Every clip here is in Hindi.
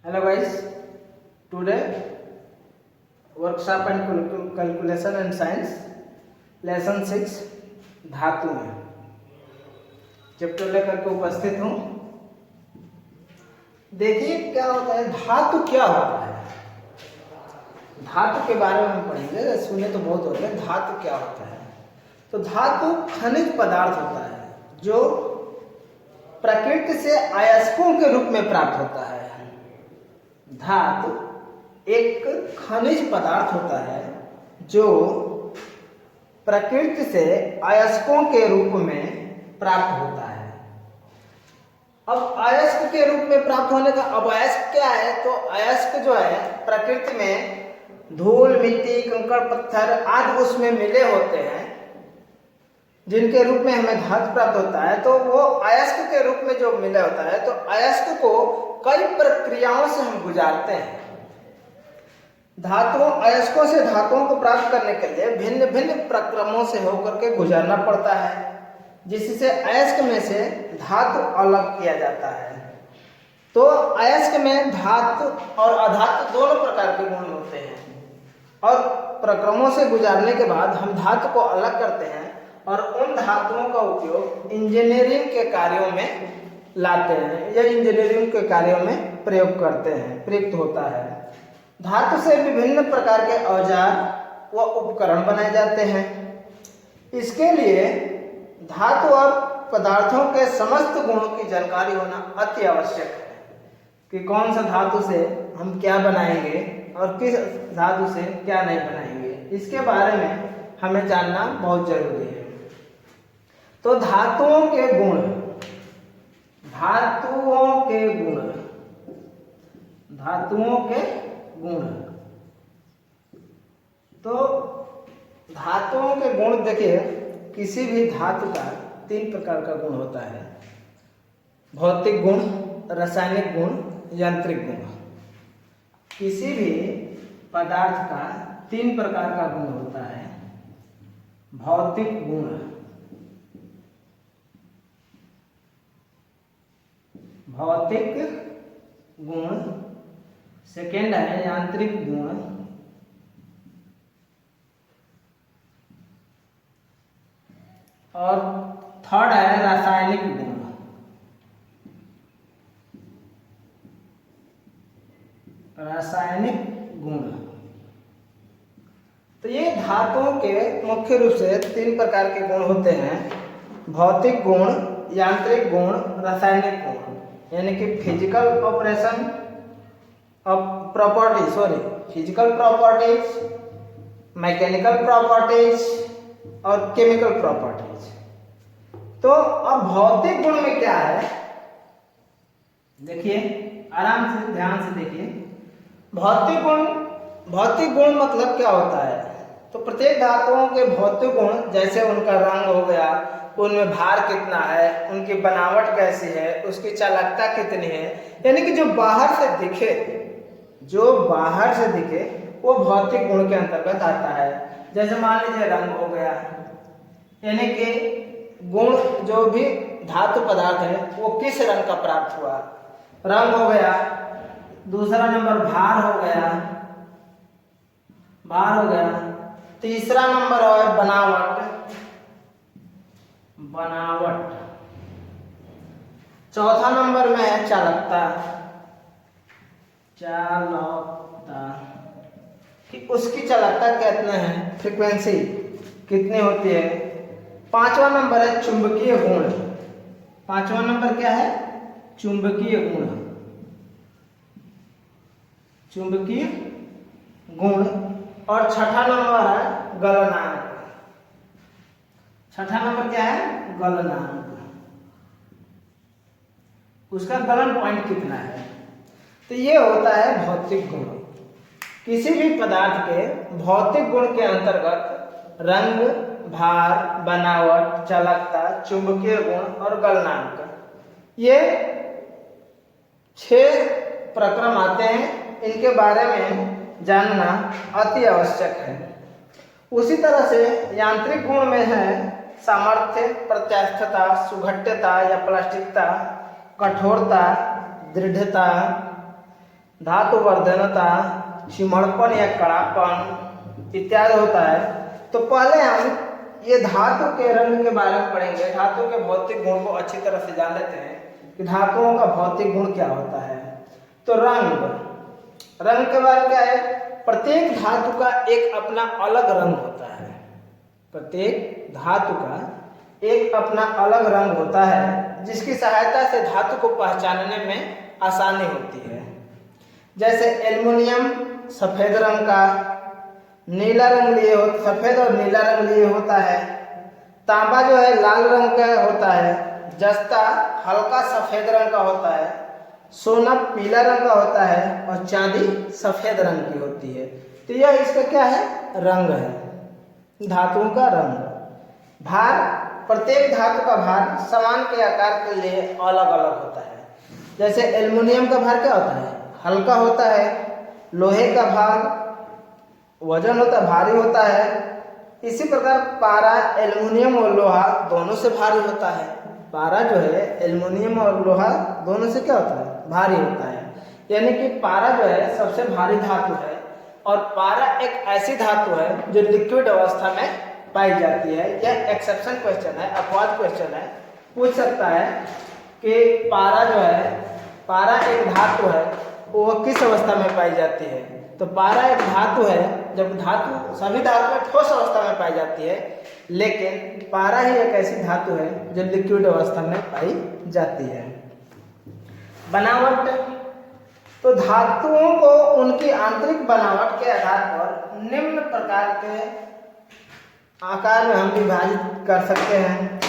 Hello guys, today workshop and calculation and science lesson 6 धातु में चैप्टर लेकर के उपस्थित हूँ। देखिए क्या होता है, धातु क्या होता है। धातु के बारे में हम पढ़ेंगे, सुने तो बहुत होते हैं। धातु क्या होता है? तो धातु खनिज पदार्थ होता है जो प्रकृति से अयस्कों के रूप में प्राप्त होता है। धातु एक खनिज पदार्थ होता है जो प्रकृति से अयस्कों के रूप में प्राप्त होता है। अब अयस्क के रूप में प्राप्त होने का अब अयस्क क्या है? तो अयस्क जो है प्रकृति में धूल, मिट्टी, कंकड़, पत्थर आदि उसमें मिले होते हैं, जिनके रूप में हमें धातु प्राप्त होता है। तो वो अयस्क के रूप में जो मिला होता है, तो अयस्क को कई प्रक्रियाओं से हम गुजारते हैं। धातुओं अयस्कों से धातुओं को प्राप्त करने के लिए भिन्न भिन्न प्रक्रमों से होकर के गुजरना पड़ता है, जिससे अयस्क में से धातु अलग किया जाता है। तो अयस्क में धातु और अधातु दोनों प्रकार के गुण होते हैं, और प्रक्रमों से गुजारने के बाद हम धातु को अलग करते हैं और उन धातुओं का उपयोग इंजीनियरिंग के कार्यों में लाते हैं या इंजीनियरिंग के कार्यों में प्रयोग करते हैं, प्रयुक्त होता है। धातु से विभिन्न प्रकार के औजार व उपकरण बनाए जाते हैं। इसके लिए धातु और पदार्थों के समस्त गुणों की जानकारी होना अति आवश्यक है कि कौन सा धातु से हम क्या बनाएंगे और किस धातु से क्या नहीं बनाएंगे। इसके बारे में हमें जानना बहुत जरूरी है। तो धातुओं के गुण, धातुओं के गुण, धातुओं के गुण। तो धातुओं के गुण देखिए, किसी भी धातु का 3 प्रकार का गुण होता है: भौतिक गुण, रासायनिक गुण, यांत्रिक गुण। किसी भी पदार्थ का 3 प्रकार का गुण होता है: भौतिक गुण, भौतिक गुण, सेकेंड है यांत्रिक गुण, और थर्ड है रासायनिक गुण। रासायनिक गुण। तो ये धातुओं के मुख्य रूप से 3 प्रकार के गुण होते हैं: भौतिक गुण, यांत्रिक गुण, रासायनिक गुण। यानी कि physical operation property, physical properties, mechanical properties और केमिकल प्रॉपर्टीज। तो अब भौतिक गुण में क्या है, देखिए आराम से ध्यान से देखिए। भौतिक गुण मतलब क्या होता है? तो प्रत्येक धातुओं के भौतिक गुण, जैसे उनका रंग हो गया, उनमें भार कितना है, उनकी बनावट कैसी है, उसकी चालकता कितनी है, यानी कि जो बाहर से दिखे, वो भौतिक गुण के अंतर्गत आता है। जैसे मान लीजिए रंग हो गया, यानी कि गुण जो भी धातु पदार्थ है वो किस रंग का प्राप्त हुआ, रंग हो गया। दूसरा नंबर भार हो गया, तीसरा नंबर है बनावट, चौथा नंबर में है चालकता, कि उसकी चालकता कितना है, फ्रीक्वेंसी कितनी होती है। 5वां नंबर है चुंबकीय गुण। 5वां नंबर क्या है? चुंबकीय गुण, चुंबकीय गुण। और 6ठा नंबर है गलनांक। 6ठा नंबर क्या है? गलनांक। उसका गलन पॉइंट कितना है। तो ये होता है भौतिक गुण। किसी भी पदार्थ के भौतिक गुण के अंतर्गत रंग, भार, बनावट, चालकता, चुंबकीय गुण और गलनांक, ये 6 प्रक्रम आते हैं। इनके बारे में जानना अति आवश्यक है। उसी तरह से यांत्रिक गुण में है सामर्थ्य, प्रत्यास्थता, सुघट्यता या प्लास्टिकता, कठोरता, दृढ़ता, धातु वर्धनता, सिमड़पन या कड़ापन इत्यादि होता है। तो पहले हम ये धातु के रंग के बारे में पढ़ेंगे। धातु के भौतिक गुण को अच्छी तरह से जान लेते हैं कि धातुओं का भौतिक गुण क्या होता है। तो रंग के बारे में क्या है, प्रत्येक धातु का एक अपना अलग रंग होता है। प्रत्येक धातु का एक अपना अलग रंग होता है जिसकी सहायता से धातु को पहचानने में आसानी होती है। जैसे एल्युमिनियम सफेद रंग का नीला रंग लिए हो, सफेद और नीला रंग लिए होता है। तांबा जो है लाल रंग का होता है। जस्ता हल्का सफेद रंग का होता है। सोना पीला रंग का होता है और चांदी सफेद रंग की होती है। तो यह इसका क्या है, रंग है, धातुओं का रंग। भार, प्रत्येक धातु का भार समान के आकार के लिए अलग अलग होता है। जैसे एल्युमिनियम का भार क्या होता है, हल्का होता है। लोहे का भार वजन होता है, भारी होता है। इसी प्रकार पारा एल्युमिनियम और लोहा दोनों से भारी होता है। पारा जो है एल्युमिनियम और लोहा दोनों से क्या होता है, भारी होता है। यानी कि पारा जो है सबसे भारी धातु है और पारा एक ऐसी धातु है जो लिक्विड अवस्था में पाई जाती है। यह एक्सेप्शन क्वेश्चन है, अपवाद क्वेश्चन है, पूछ सकता है कि पारा जो है, पारा एक धातु है, वो किस अवस्था में पाई जाती है। तो पारा एक धातु है, जब धातु सभी धातुएं ठोस अवस्था में पाई जाती है, लेकिन पारा ही एक ऐसी धातु है जो लिक्विड अवस्था में पाई जाती है। बनावट, तो धातुओं को उनकी आंतरिक बनावट के आधार पर निम्न प्रकार के आकार में हम विभाजित कर सकते हैं।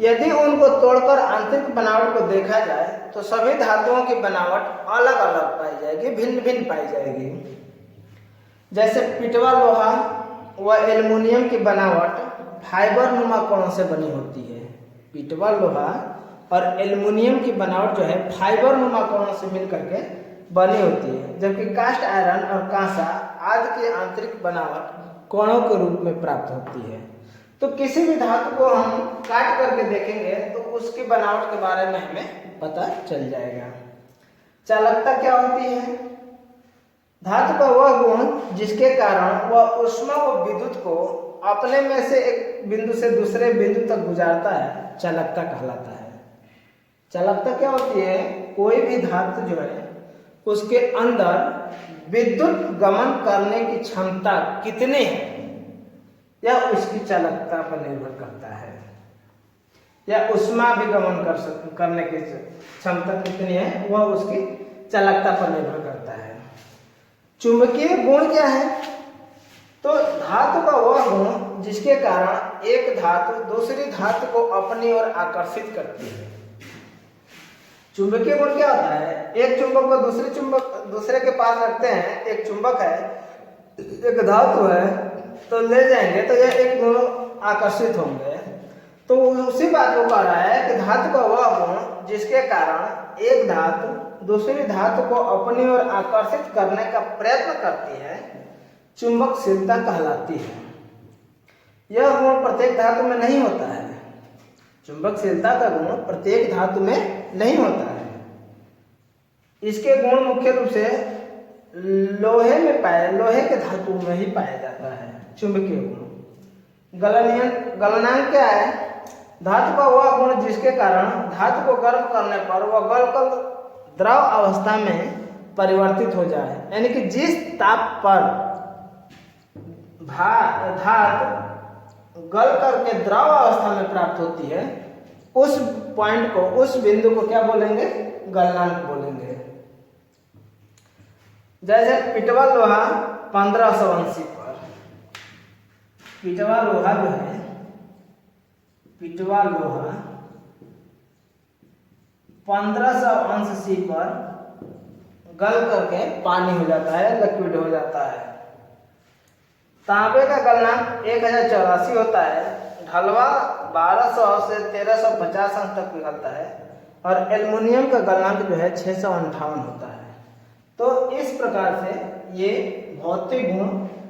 यदि उनको तोड़कर आंतरिक बनावट को देखा जाए तो सभी धातुओं की बनावट अलग अलग पाई जाएगी, भिन्न भिन्न पाई जाएगी। जैसे पिटवा लोहा व एल्युमिनियम की बनावट फाइबर नुमा कणों से बनी होती है। पिटवा लोहा और एल्युमिनियम की बनावट जो है फाइबर नुमा कणों से मिलकर के बनी होती है, जबकि कास्ट आयरन और कांसा आदि की आंतरिक बनावट कणों के रूप में प्राप्त होती है। तो किसी भी धातु को हम काट करके देखेंगे तो उसकी बनावट के बारे में हमें पता चल जाएगा। चालकता क्या होती है, धातु का वह गुण जिसके कारण वह ऊष्मा व विद्युत को अपने में से एक बिंदु से दूसरे बिंदु तक गुजारता है, चालकता कहलाता है। चालकता क्या होती है, कोई भी धातु जो है उसके अंदर विद्युत गमन करने की क्षमता कितनी है यह उसकी चालकता पर निर्भर करता है, या ऊष्मा भी गमन करने की क्षमता कितनी है वह उसकी चालकता पर निर्भर करता है। चुंबकीय गुण क्या है, तो धातु का वह गुण जिसके कारण एक धातु दूसरी धातु को अपनी ओर आकर्षित करती है। चुंबकीय गुण क्या होता है, एक चुंबक को दूसरे के पास रखते हैं, एक चुंबक है, एक धातु है, तो ले जाएंगे तो यह एक दोनों आकर्षित होंगे। तो उसी बात को कह रहा है कि धातु का वह गुण जिसके कारण एक धातु दूसरी धातु को अपनी ओर आकर्षित करने का प्रयत्न करती है, चुंबकशीलता कहलाती है। यह गुण प्रत्येक धातु में नहीं होता है। चुंबकशीलता का गुण प्रत्येक धातु में नहीं होता है। इसके गुण मुख्य रूप से लोहे के धातु में ही पाया जाता है। चुंबकीय गुण गलनांक क्या है, धातु का वह गुण जिसके कारण धातु को गर्म करने पर वह गलकर द्रव अवस्था में परिवर्तित हो जाए, यानी कि जिस ताप पर धातु गल करके द्रव अवस्था में प्राप्त होती है उस पॉइंट को, उस बिंदु को क्या बोलेंगे, गलनांक बोलेंगे। जैसे पिटवा लोहा 1580 पर, पिटवा लोहा जो है, पिटवा लोहा 1580 पर गल करके पानी हो जाता है, लिक्विड हो जाता है। तांबे का गलनांक 1084 होता है, ढलवा 1200 से 1350 अंश तक पिघलता है और एल्युमिनियम का गलनांक जो है 658 होता है। तो इस प्रकार से ये भौतिक गुण,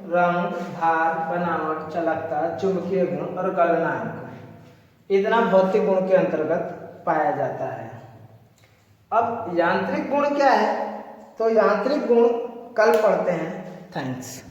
रंग, भार, बनावट, चालकता, चुंबकीय गुण और गलनांक इतना भौतिक गुण के अंतर्गत पाया जाता है। अब यांत्रिक गुण क्या है, तो यांत्रिक गुण कल पढ़ते हैं। थैंक्स।